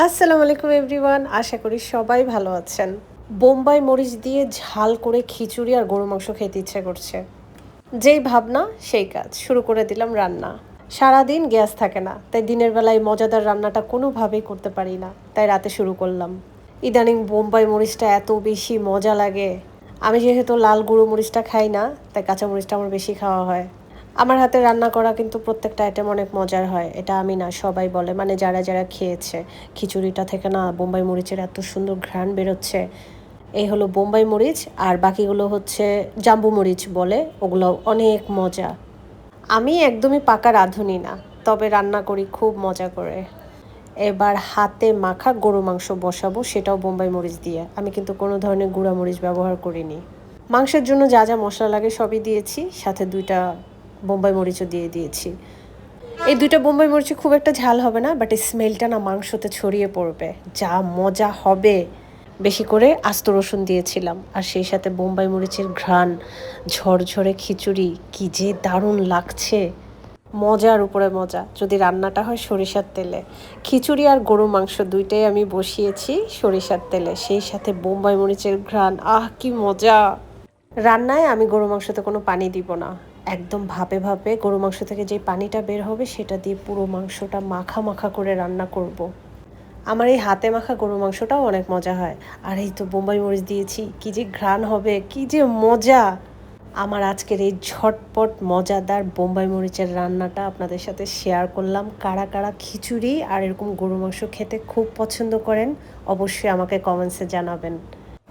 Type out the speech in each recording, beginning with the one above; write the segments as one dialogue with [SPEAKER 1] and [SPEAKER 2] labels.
[SPEAKER 1] আসসালামু আলাইকুম এভরিওয়ান, আশা করি সবাই ভালো আছেন। বোম্বাই মরিচ দিয়ে ঝাল করে খিচুড়ি আর গরু মাংস খেতে ইচ্ছে করছে। যেই ভাবনা সেই কাজ, শুরু করে দিলাম রান্না। সারাদিন গ্যাস থাকে না, তাই দিনের বেলায় মজাদার রান্নাটা কোনোভাবেই করতে পারি না, তাই রাতে শুরু করলাম। ইদানিং বোম্বাই মরিচটা এত বেশি মজা লাগে। আমি যেহেতু লাল গুঁড়ো মরিচটা খাই না, তাই কাঁচা মরিচটা আমার বেশি খাওয়া হয়। আমার হাতে রান্না করা কিন্তু প্রত্যেকটা আইটেম অনেক মজার হয়, এটা আমি না, সবাই বলে, মানে যারা যারা খেয়েছে। খিচুড়িটা থেকে না বোম্বাই মরিচের এত সুন্দর ঘ্রাণ বেরোচ্ছে। এই হলো বোম্বাই মরিচ, আর বাকিগুলো হচ্ছে জাম্বু মরিচ বলে, ওগুলো অনেক মজা। আমি একদমই পাকা রাঁধুনি না, তবে রান্না করি খুব মজা করে। এবার হাতে মাখা গরু মাংস বসাবো, সেটাও বোম্বাই মরিচ দিয়ে। আমি কিন্তু কোনো ধরনের গুঁড়া মরিচ ব্যবহার করিনি। মাংসের জন্য যা যা মশলা লাগে সবই দিয়েছি, সাথে 2টা বোম্বাই মরিচও দিয়ে দিয়েছি। এই 2টা বোম্বাই মরিচে খুব একটা ঝাল হবে না, বাট স্মেলটা না মাংসতে ছড়িয়ে পড়বে, যা মজা হবে। বেশি করে আস্ত রসুন দিয়েছিলাম, আর সেই সাথে বোম্বাই মরিচের ঘ্রাণ, ঝরঝরে খিচুড়ি, কি যে দারুণ লাগছে। মজার উপরে মজা যদি রান্নাটা হয় সরিষার তেলে। খিচুড়ি আর গরু মাংস দুইটাই আমি বসিয়েছি সরিষার তেলে, সেই সাথে বোম্বাই মরিচের ঘ্রাণ, আহ কি মজা। রান্নায় আমি গরু মাংসতে কোনো পানি দিব না, একদম ভাপে ভাপে গরু মাংস থেকে যে পানিটা বের হবে সেটা দিয়ে পুরো মাংসটা মাখা মাখা করে রান্না করব। আমার এই হাতে মাখা গরু মাংসটাও অনেক মজা হয়। আর এই তো বোম্বাই মরিচ দিয়েছি, কি যে ঘ্রাণ হবে, কি যে মজা। আমার আজকের এই ঝটপট মজাদার বোম্বাই মরিচের রান্নাটা আপনাদের সাথে শেয়ার করলাম। কারা কারা খিচুড়ি আর এরকম গরু মাংস খেতে খুব পছন্দ করেন, অবশ্যই আমাকে কমেন্টসে জানাবেন।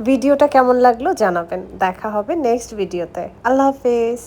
[SPEAKER 1] ভিডিওটা কেমন লাগলো জানাবেন। দেখা হবে নেক্সট ভিডিওতে। আল্লাহ হাফেজ।